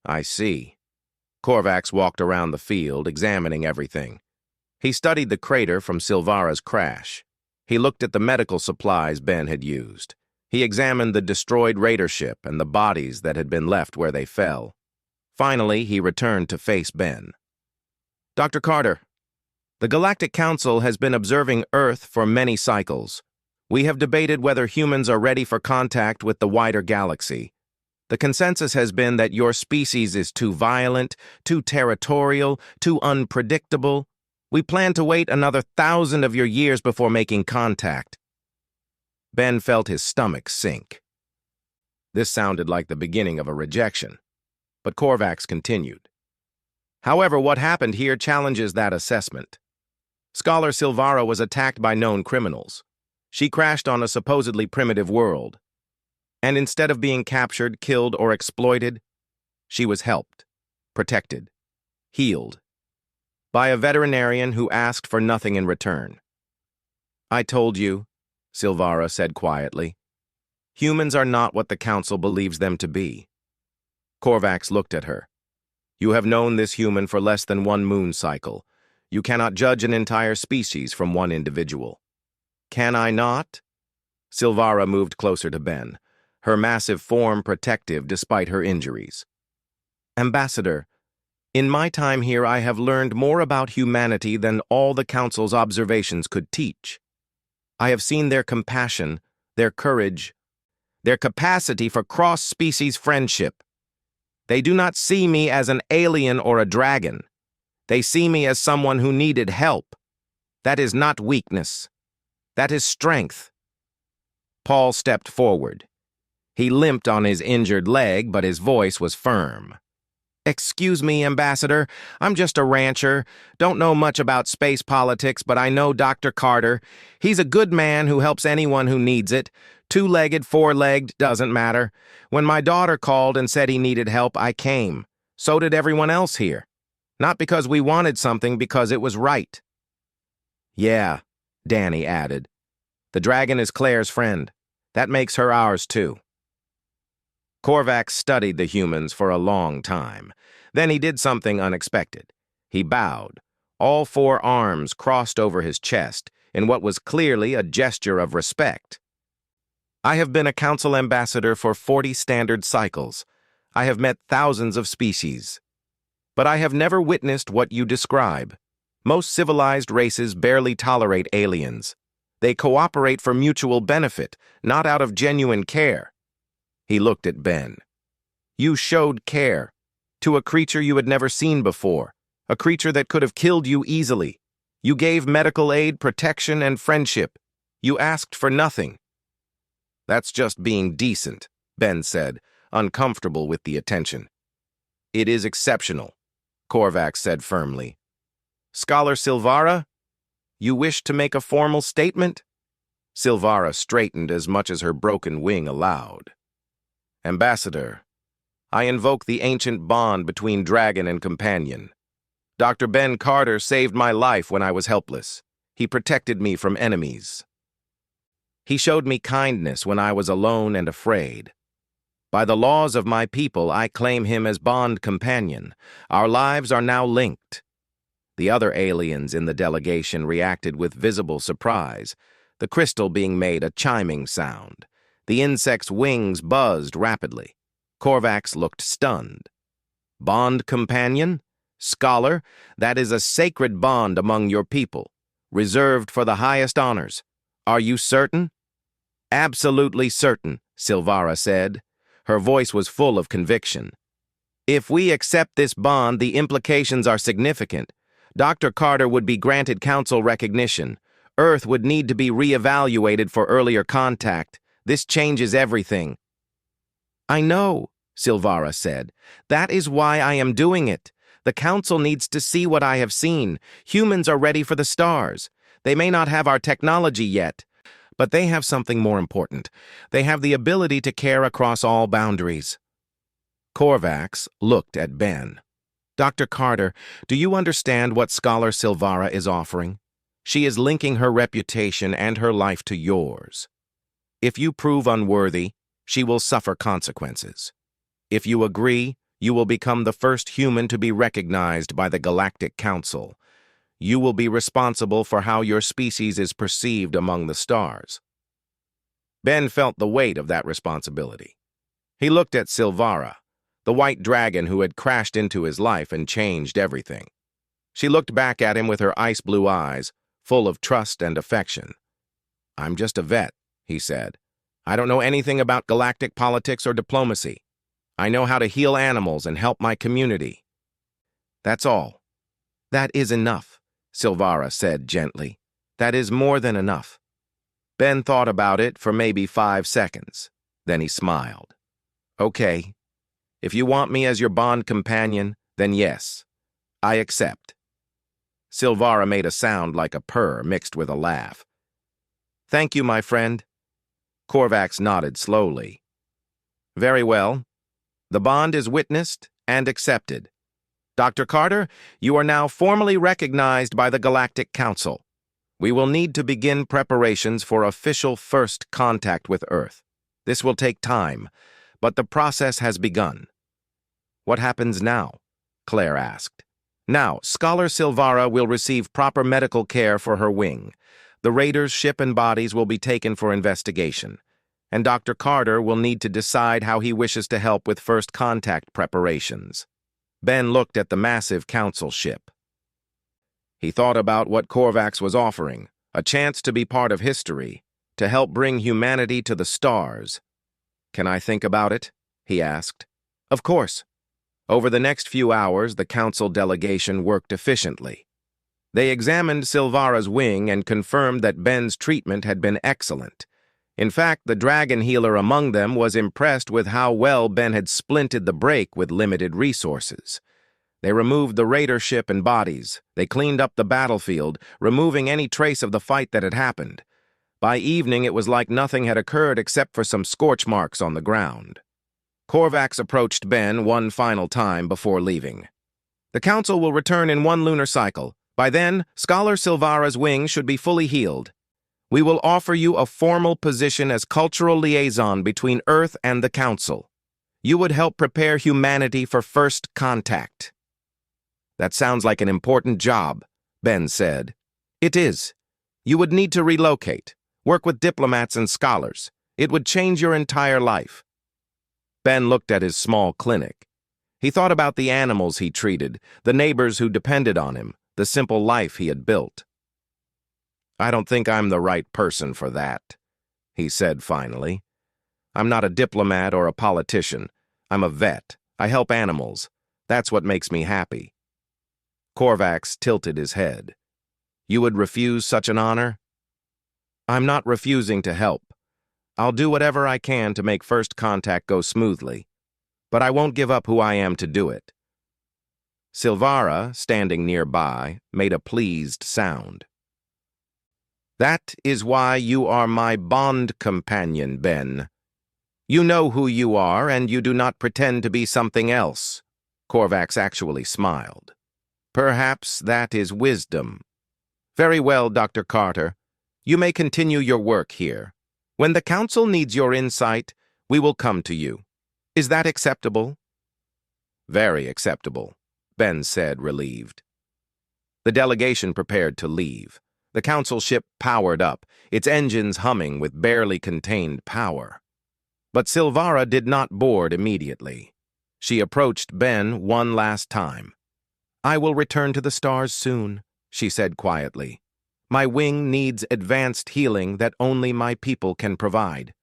I see. Korvax walked around the field, examining everything. He studied the crater from Silvara's crash. He looked at the medical supplies Ben had used. He examined the destroyed raider ship and the bodies that had been left where they fell. Finally, he returned to face Ben. Dr. Carter, the Galactic Council has been observing Earth for many cycles. We have debated whether humans are ready for contact with the wider galaxy. The consensus has been that your species is too violent, too territorial, too unpredictable. We plan to wait another 1,000 of your years before making contact. Ben felt his stomach sink. This sounded like the beginning of a rejection. But Korvax continued. However, what happened here challenges that assessment. Scholar Silvara was attacked by known criminals. She crashed on a supposedly primitive world. And instead of being captured, killed, or exploited, she was helped, protected, healed, by a veterinarian who asked for nothing in return. I told you, Silvara said quietly. Humans are not what the Council believes them to be. Korvax looked at her. You have known this human for less than one moon cycle. You cannot judge an entire species from one individual. Can I not? Silvara moved closer to Ben, her massive form protective despite her injuries. Ambassador, in my time here I have learned more about humanity than all the Council's observations could teach. I have seen their compassion, their courage, their capacity for cross-species friendship. They do not see me as an alien or a dragon. They see me as someone who needed help. That is not weakness. That is strength. Paul stepped forward. He limped on his injured leg, but his voice was firm. Excuse me, Ambassador. I'm just a rancher. Don't know much about space politics, but I know Dr. Carter. He's a good man who helps anyone who needs it. Two-legged, four-legged, doesn't matter. When my daughter called and said he needed help, I came. So did everyone else here. Not because we wanted something, because it was right. Yeah, Danny added. The dragon is Claire's friend. That makes her ours, too. Korvax studied the humans for a long time. Then he did something unexpected. He bowed. All four arms crossed over his chest in what was clearly a gesture of respect. I have been a council ambassador for 40 standard cycles. I have met thousands of species. But I have never witnessed what you describe. Most civilized races barely tolerate aliens. They cooperate for mutual benefit, not out of genuine care. He looked at Ben. You showed care to a creature you had never seen before, a creature that could have killed you easily. You gave medical aid, protection, and friendship. You asked for nothing. That's just being decent, Ben said, uncomfortable with the attention. It is exceptional, Korvax said firmly. Scholar Silvara, you wish to make a formal statement? Silvara straightened as much as her broken wing allowed. Ambassador, I invoke the ancient bond between dragon and companion. Dr. Ben Carter saved my life when I was helpless. He protected me from enemies. He showed me kindness when I was alone and afraid. By the laws of my people, I claim him as bond companion. Our lives are now linked. The other aliens in the delegation reacted with visible surprise, the crystal being made a chiming sound. The insect's wings buzzed rapidly. Korvax looked stunned. Bond companion? Scholar, that is a sacred bond among your people, reserved for the highest honors. Are you certain? Absolutely certain, Silvara said. Her voice was full of conviction. If we accept this bond, the implications are significant. Dr. Carter would be granted council recognition. Earth would need to be re-evaluated for earlier contact. This changes everything. I know, Silvara said. That is why I am doing it. The council needs to see what I have seen. Humans are ready for the stars. They may not have our technology yet, but they have something more important. They have the ability to care across all boundaries. Korvax looked at Ben. Dr. Carter, do you understand what Scholar Silvara is offering? She is linking her reputation and her life to yours. If you prove unworthy, she will suffer consequences. If you agree, you will become the first human to be recognized by the Galactic Council. You will be responsible for how your species is perceived among the stars. Ben felt the weight of that responsibility. He looked at Silvara, the white dragon who had crashed into his life and changed everything. She looked back at him with her ice-blue eyes, full of trust and affection. I'm just a vet, he said. I don't know anything about galactic politics or diplomacy. I know how to heal animals and help my community. That's all. That is enough, Silvara said gently. That is more than enough. Ben thought about it for maybe 5 seconds. Then he smiled. Okay. If you want me as your bond companion, then yes, I accept. Silvara made a sound like a purr mixed with a laugh. Thank you, my friend. Korvax nodded slowly. Very well. The bond is witnessed and accepted. Dr. Carter, you are now formally recognized by the Galactic Council. We will need to begin preparations for official first contact with Earth. This will take time, but the process has begun. What happens now? Claire asked. Now, Scholar Silvara will receive proper medical care for her wing. The Raiders' ship and bodies will be taken for investigation, and Dr. Carter will need to decide how he wishes to help with first contact preparations. Ben looked at the massive council ship. He thought about what Korvax was offering, a chance to be part of history, to help bring humanity to the stars. Can I think about it? He asked. Of course. Over the next few hours, the council delegation worked efficiently. They examined Silvara's wing and confirmed that Ben's treatment had been excellent. In fact, the dragon healer among them was impressed with how well Ben had splinted the break with limited resources. They removed the raider ship and bodies. They cleaned up the battlefield, removing any trace of the fight that had happened. By evening, it was like nothing had occurred except for some scorch marks on the ground. Korvax approached Ben one final time before leaving. The council will return in 1 lunar cycle. By then, Scholar Silvara's wing should be fully healed. We will offer you a formal position as cultural liaison between Earth and the council. You would help prepare humanity for first contact. That sounds like an important job, Ben said. It is. You would need to relocate, work with diplomats and scholars. It would change your entire life. Ben looked at his small clinic. He thought about the animals he treated, the neighbors who depended on him, the simple life he had built. I don't think I'm the right person for that, he said finally. I'm not a diplomat or a politician. I'm a vet. I help animals. That's what makes me happy. Korvax tilted his head. You would refuse such an honor? I'm not refusing to help. I'll do whatever I can to make first contact go smoothly, but I won't give up who I am to do it. Silvara, standing nearby, made a pleased sound. That is why you are my bond companion, Ben. You know who you are, and you do not pretend to be something else. Korvax actually smiled. Perhaps that is wisdom. Very well, Dr. Carter. You may continue your work here. When the council needs your insight, we will come to you. Is that acceptable? Very acceptable, Ben said, relieved. The delegation prepared to leave. The council ship powered up, its engines humming with barely contained power. But Silvara did not board immediately. She approached Ben one last time. I will return to the stars soon, she said quietly. My wing needs advanced healing that only my people can provide.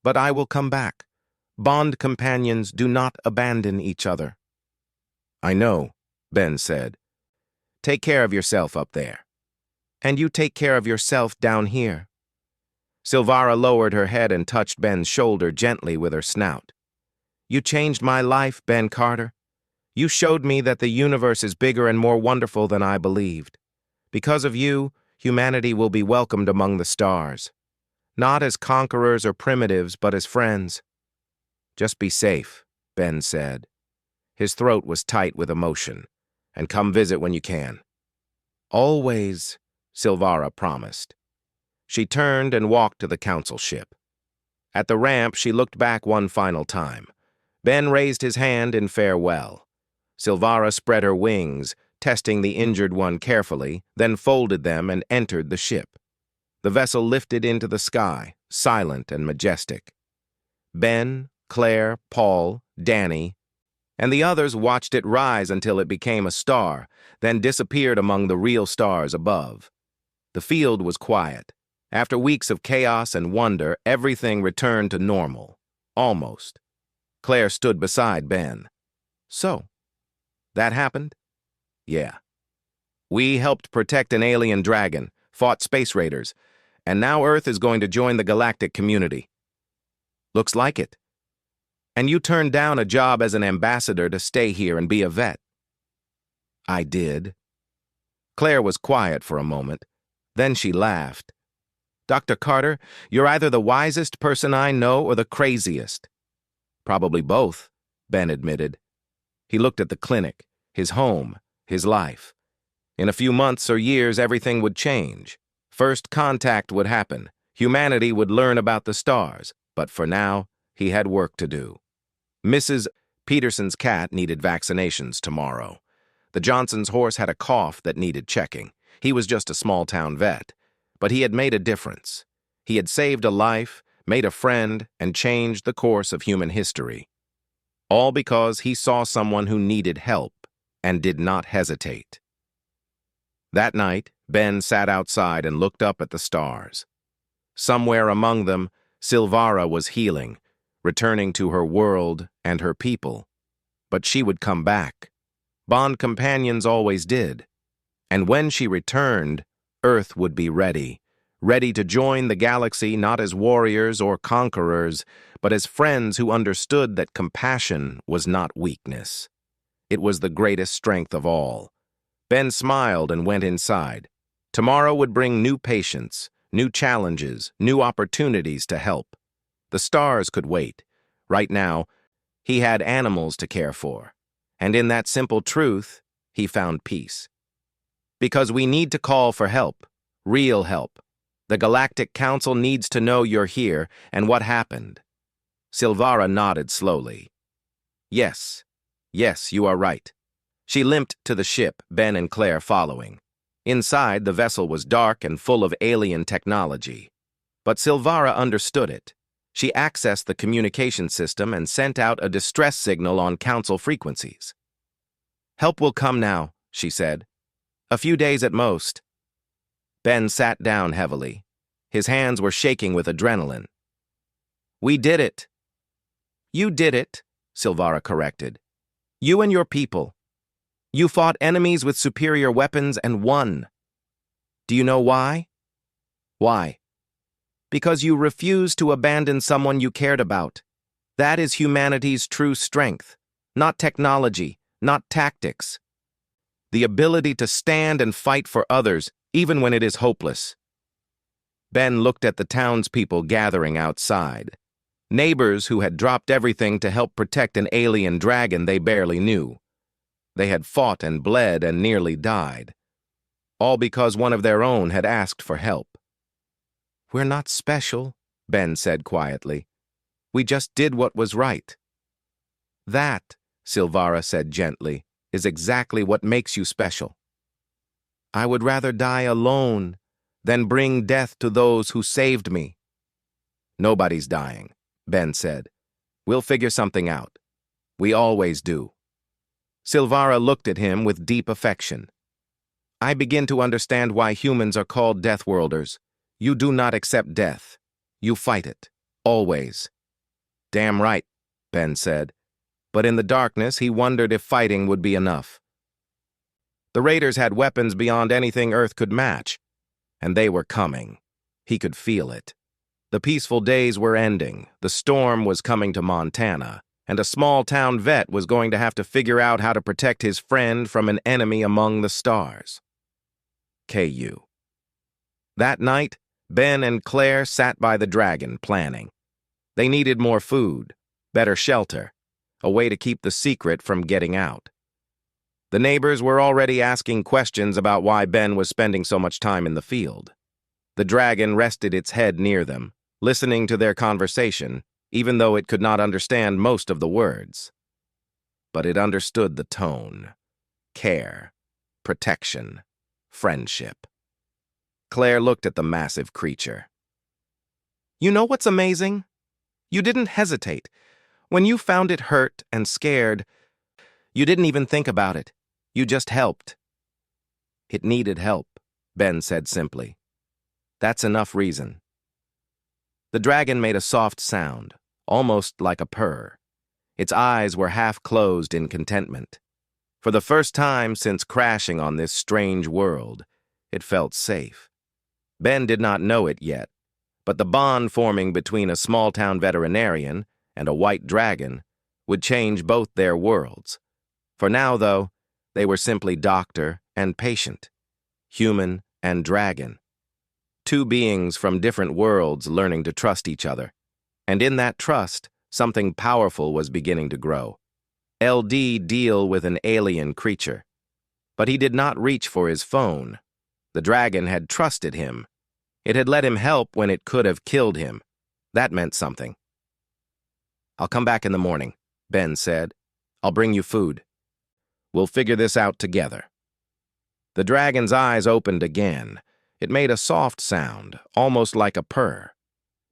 But I will come back. Bond companions do not abandon each other. I know, Ben said. Take care of yourself up there. And you take care of yourself down here. Silvara lowered her head and touched Ben's shoulder gently with her snout. You changed my life, Ben Carter. You showed me that the universe is bigger and more wonderful than I believed. Because of you, humanity will be welcomed among the stars. Not as conquerors or primitives, but as friends. Just be safe, Ben said. His throat was tight with emotion. And come visit when you can. Always, Silvara promised. She turned and walked to the council ship. At the ramp, she looked back one final time. Ben raised his hand in farewell. Silvara spread her wings, testing the injured one carefully, then folded them and entered the ship. The vessel lifted into the sky, silent and majestic. Ben, Claire, Paul, Danny, and the others watched it rise until it became a star, then disappeared among the real stars above. The field was quiet. After weeks of chaos and wonder, everything returned to normal. Almost. Claire stood beside Ben. So, that happened? Yeah. We helped protect an alien dragon, fought space raiders, and now Earth is going to join the galactic community. Looks like it. And you turned down a job as an ambassador to stay here and be a vet. I did. Claire was quiet for a moment. Then she laughed. Dr. Carter, you're either the wisest person I know or the craziest. Probably both, Ben admitted. He looked at the clinic, his home, his life. In a few months or years, everything would change. First contact would happen. Humanity would learn about the stars. But for now, he had work to do. Mrs. Peterson's cat needed vaccinations tomorrow. The Johnsons' horse had a cough that needed checking. He was just a small-town vet. But he had made a difference. He had saved a life, made a friend, and changed the course of human history. All because he saw someone who needed help and did not hesitate. That night, Ben sat outside and looked up at the stars. Somewhere among them, Silvara was healing, returning to her world and her people. But she would come back. Bond companions always did. And when she returned, Earth would be ready to join the galaxy not as warriors or conquerors, but as friends who understood that compassion was not weakness. It was the greatest strength of all. Ben smiled and went inside. Tomorrow would bring new patients, new challenges, new opportunities to help. The stars could wait. Right now, he had animals to care for. And in that simple truth, he found peace. Because we need to call for help, real help. The Galactic Council needs to know you're here and what happened. Silvara nodded slowly. Yes, you are right. She limped to the ship, Ben and Claire following. Inside, the vessel was dark and full of alien technology. But Silvara understood it. She accessed the communication system and sent out a distress signal on council frequencies. Help will come now, she said. A few days at most. Ben sat down heavily. His hands were shaking with adrenaline. We did it. You did it, Silvara corrected. You and your people. You fought enemies with superior weapons and won. Do you know why? Why? Because you refused to abandon someone you cared about. That is humanity's true strength. Not technology, not tactics. The ability to stand and fight for others, even when it is hopeless. Ben looked at the townspeople gathering outside. Neighbors who had dropped everything to help protect an alien dragon they barely knew. They had fought and bled and nearly died. All because one of their own had asked for help. We're not special, Ben said quietly. We just did what was right. That, Silvara said gently, is exactly what makes you special. I would rather die alone than bring death to those who saved me. Nobody's dying, Ben said. We'll figure something out. We always do. Silvara looked at him with deep affection. I begin to understand why humans are called Deathworlders. You do not accept death. You fight it. Always. Damn right, Ben said. But in the darkness, he wondered if fighting would be enough. The raiders had weapons beyond anything Earth could match, and they were coming. He could feel it. The peaceful days were ending, the storm was coming to Montana, and a small-town vet was going to have to figure out how to protect his friend from an enemy among the stars. KU. That night, Ben and Claire sat by the dragon, planning. They needed more food, better shelter, a way to keep the secret from getting out. The neighbors were already asking questions about why Ben was spending so much time in the field. The dragon rested its head near them, listening to their conversation, even though it could not understand most of the words. But it understood the tone. Care, protection, friendship. Claire looked at the massive creature. You know what's amazing? You didn't hesitate. When you found it hurt and scared, you didn't even think about it. You just helped. It needed help, Ben said simply. That's enough reason. The dragon made a soft sound, almost like a purr. Its eyes were half closed in contentment. For the first time since crashing on this strange world, it felt safe. Ben did not know it yet, but the bond forming between a small-town veterinarian and a white dragon would change both their worlds. For now, though, they were simply doctor and patient, human and dragon. Two beings from different worlds learning to trust each other. And in that trust, something powerful was beginning to grow. LD deal with an alien creature. But he did not reach for his phone. The dragon had trusted him. It had let him help when it could have killed him. That meant something. I'll come back in the morning, Ben said. I'll bring you food. We'll figure this out together. The dragon's eyes opened again. It made a soft sound, almost like a purr.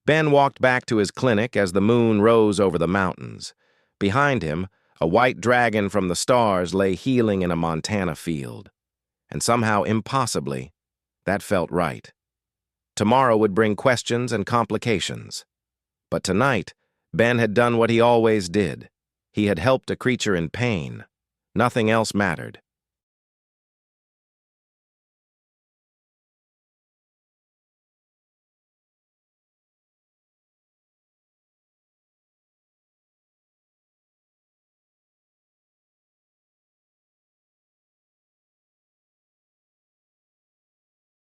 Ben walked back to his clinic as the moon rose over the mountains. Behind him, a white dragon from the stars lay healing in a Montana field. And somehow, impossibly, that felt right. Tomorrow would bring questions and complications. But tonight, Ben had done what he always did. He had helped a creature in pain. Nothing else mattered.